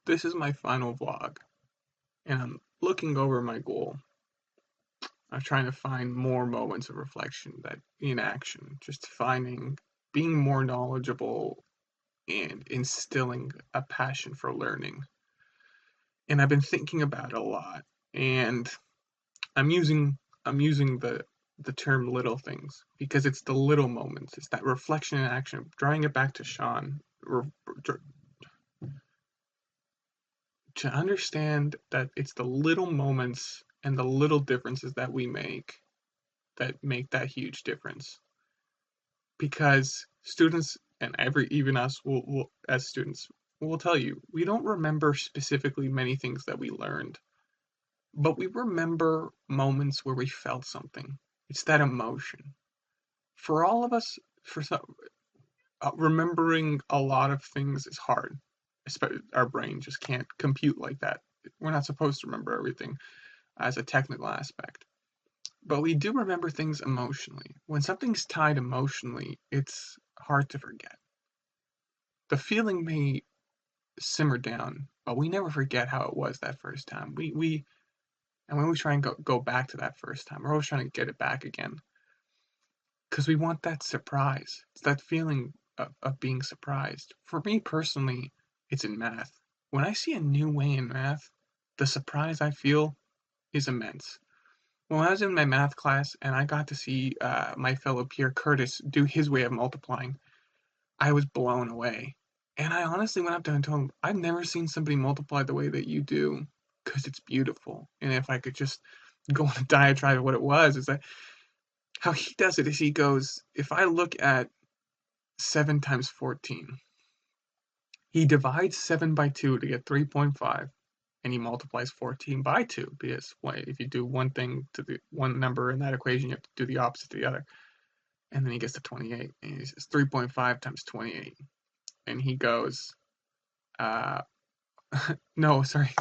This is my final vlog, and I'm looking over my goal. I'm trying to find more moments of reflection that in action, just being more knowledgeable and instilling a passion for learning. And I've been thinking about it a lot, and I'm using I'm using the term little things because it's the little moments. It's that reflection and action, drawing it back to Sean, to understand that it's the little moments and the little differences that we make that huge difference. Because students and even us will as students will tell you we don't remember specifically many things that we learned, but we remember moments where we felt something. It's that emotion. For all of us, for some, remembering a lot of things is hard. Our brain just can't compute like that. We're not supposed to remember everything as a technical aspect. But we do remember things emotionally. When something's tied emotionally, it's hard to forget. The feeling may simmer down, but we never forget how it was that first time. We and when we try and go back to that first time, we're always trying to get it back again because we want that surprise. It's that feeling of being surprised. For me personally, it's in math. When I see a new way in math, the surprise I feel is immense. When I was in my math class and I got to see my fellow peer Curtis do his way of multiplying, I was blown away. And I honestly went up to him and told him, I've never seen somebody multiply the way that you do because it's beautiful. And if I could just go on a diatribe of what it was, is that how he does it is he goes, if I look at 7 times 14, he divides 7 by 2 to get 3.5, and he multiplies 14 by 2 because if you do one thing to the one number in that equation, you have to do the opposite to the other. And then he gets to 28, and he says 3.5 times 28. And he goes, uh, no, sorry,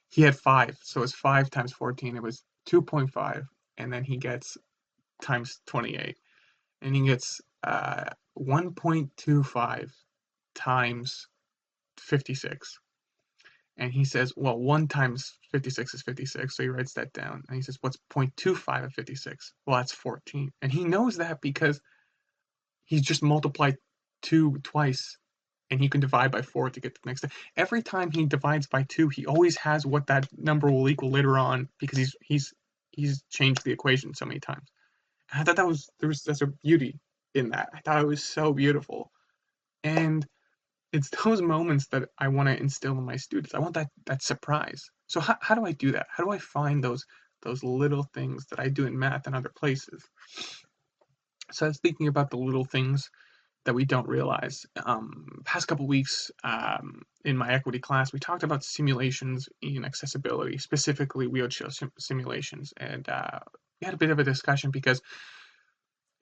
he had 5, so it's 5 times 14, it was 2.5, and then he gets times 28, and he gets 1.25 times 56. And he says, well, 1 times 56 is 56, so he writes that down. And he says, what's 0.25 of 56? Well, that's 14. And he knows that because he's just multiplied 2 twice, and he can divide by 4 to get to the next. Every time he divides by 2, he always has what that number will equal later on because he's changed the equation so many times. And I thought there's a beauty in that. I thought it was so beautiful. And it's those moments that I want to instill in my students. I want that surprise. So how do I do that? How do I find those little things that I do in math and other places? So I was thinking about the little things that we don't realize. Past couple weeks in my equity class, we talked about simulations in accessibility, specifically wheelchair simulations, and we had a bit of a discussion because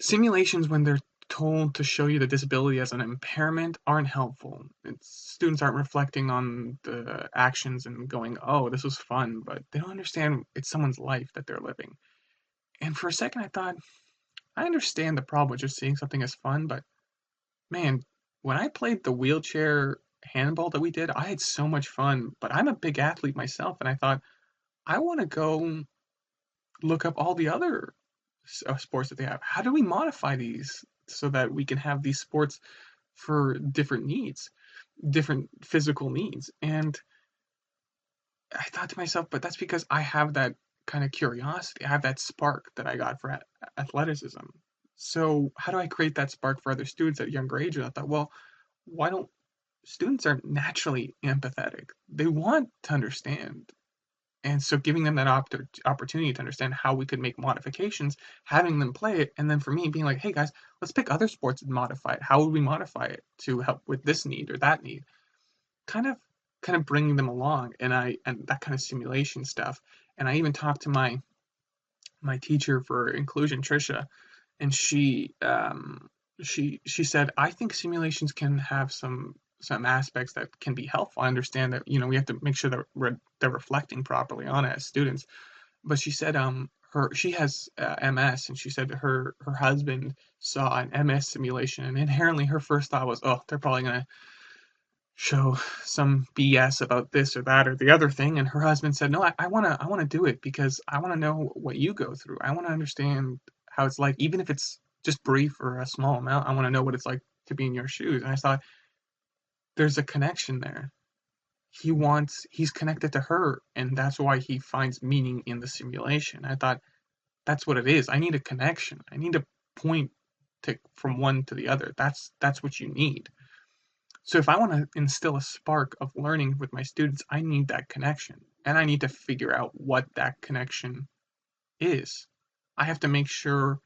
simulations, when they're told to show you the disability as an impairment, aren't helpful. Students aren't reflecting on the actions and going, "Oh, this was fun," but they don't understand it's someone's life that they're living. And for a second, I thought, I understand the problem with just seeing something as fun, but man, when I played the wheelchair handball that we did, I had so much fun. But I'm a big athlete myself, and I thought I want to go look up all the other sports that they have. How do we modify these so that we can have these sports for different needs, different physical needs? And I thought to myself, but that's because I have that kind of curiosity. I have that spark that I got for athleticism. So how do I create that spark for other students at younger ages? I thought, well, why don't students are naturally empathetic. They want to understand. And so giving them that opportunity to understand how we could make modifications, having them play it, and then for me being like, hey guys, let's pick other sports and modify it. How would we modify it to help with this need or that need? Kind of bringing them along, and that kind of simulation stuff. And I even talked to my teacher for inclusion, Trisha, and she said, I think simulations can have some aspects that can be helpful. I understand that we have to make sure that they're reflecting properly on it as students. But she said she has MS, and she said her husband saw an MS simulation, and inherently her first thought was, oh, they're probably gonna show some BS about this or that or the other thing. And her husband said, no, I wanna do it because I wanna know what you go through. I wanna understand how it's like, even if it's just brief or a small amount, I wanna know what it's like to be in your shoes. And I thought there's a connection there. He's connected to her, and that's why he finds meaning in the simulation. I thought that's what it is. I need a connection. I need a point to from one to the other. That's what you need. So if I want to instill a spark of learning with my students, I need that connection. And I need to figure out what that connection is. I have to make sure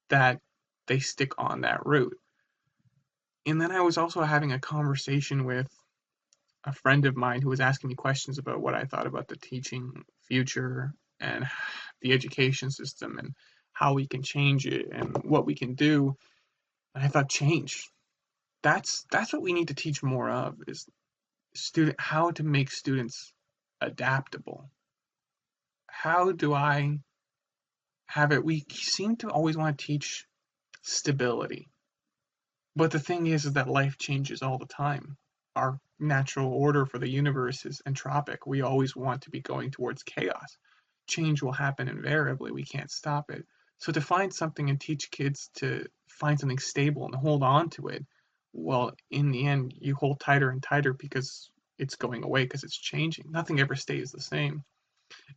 that they stick on that route. And then I was also having a conversation with a friend of mine who was asking me questions about what I thought about the teaching future and the education system and how we can change it and what we can do. And I thought change. That's what we need to teach more of is student how to make students adaptable. How do I have it? We seem to always want to teach stability. But the thing is that life changes all the time. Our natural order for the universe is entropic. We always want to be going towards chaos. Change will happen invariably. We can't stop it. So to find something and teach kids to find something stable and hold on to it, well, in the end, you hold tighter and tighter because it's going away because it's changing. Nothing ever stays the same.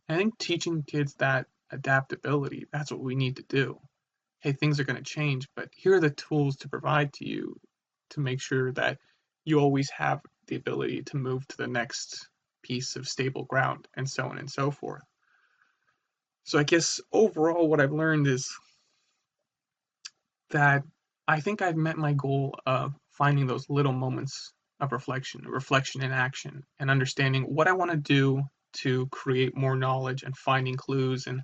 I think teaching kids that adaptability, that's what we need to do. Hey, things are going to change, but here are the tools to provide to you to make sure that you always have the ability to move to the next piece of stable ground, and so on and so forth. So I guess overall, what I've learned is that I think I've met my goal of finding those little moments of reflection in action, and understanding what I want to do to create more knowledge and finding clues and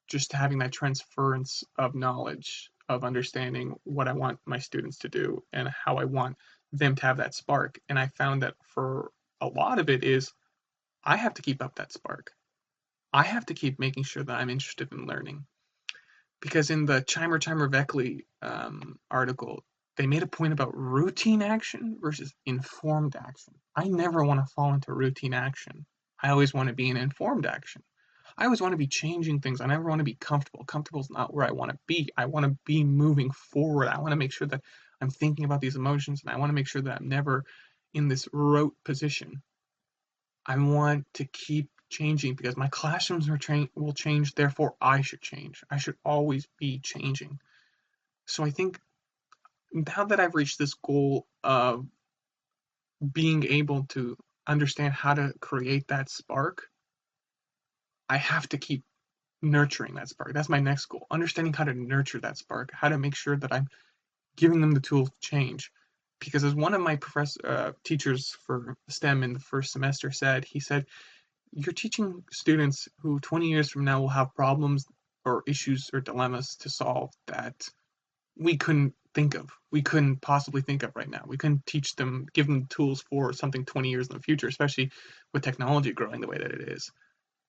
just having that transference of knowledge of understanding what I want my students to do and how I want them to have that spark. And I found that for a lot of it is I have to keep up that spark. I have to keep making sure that I'm interested in learning. Because in the Chimer Veckley article, they made a point about routine action versus informed action. I never want to fall into routine action. I always want to be in informed action. I always want to be changing things. I never want to be comfortable. Comfortable is not where I want to be. I want to be moving forward. I want to make sure that I'm thinking about these emotions, and I want to make sure that I'm never in this rote position. I want to keep changing because my classrooms will change, therefore I should change. I should always be changing. So I think now that I've reached this goal of being able to understand how to create that spark, I have to keep nurturing that spark. That's my next goal. Understanding how to nurture that spark, how to make sure that I'm giving them the tools to change. Because as one of my teachers for STEM in the first semester said, he said, you're teaching students who 20 years from now will have problems or issues or dilemmas to solve that we couldn't think of. We couldn't possibly think of right now. We couldn't teach them, give them tools for something 20 years in the future, especially with technology growing the way that it is.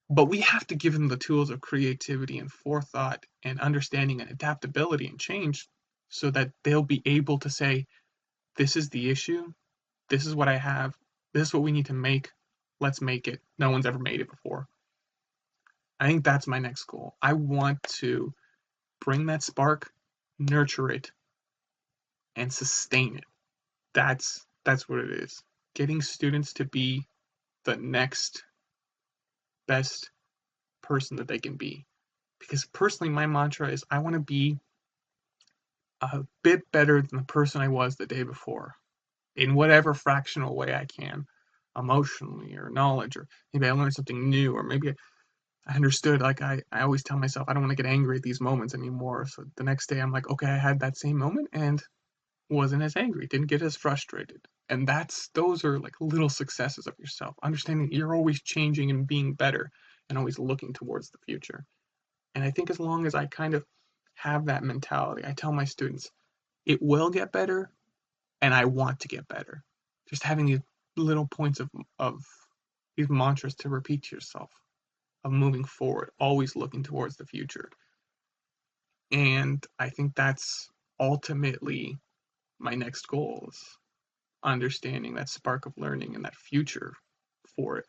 But we have to give them the tools of creativity and forethought and understanding and adaptability and change so that they'll be able to say, this is the issue, this is what I have, this is what we need to make, let's make it. No one's ever made it before. I think that's my next goal. I want to bring that spark, nurture it, and sustain it. That's what it is. Getting students to be the next best person that they can be. Because personally, my mantra is I want to be a bit better than the person I was the day before in whatever fractional way I can, emotionally or knowledge, or maybe I learned something new, or maybe I understood. Like I always tell myself, I don't want to get angry at these moments anymore. So the next day I'm like, okay, I had that same moment and wasn't as angry, didn't get as frustrated. And those are like little successes of yourself, understanding you're always changing and being better and always looking towards the future. And I think as long as I kind of have that mentality, I tell my students, it will get better and I want to get better. Just having these little points of these mantras to repeat to yourself of moving forward, always looking towards the future. And I think that's ultimately my next goals. understanding, that spark of learning, and that future for it.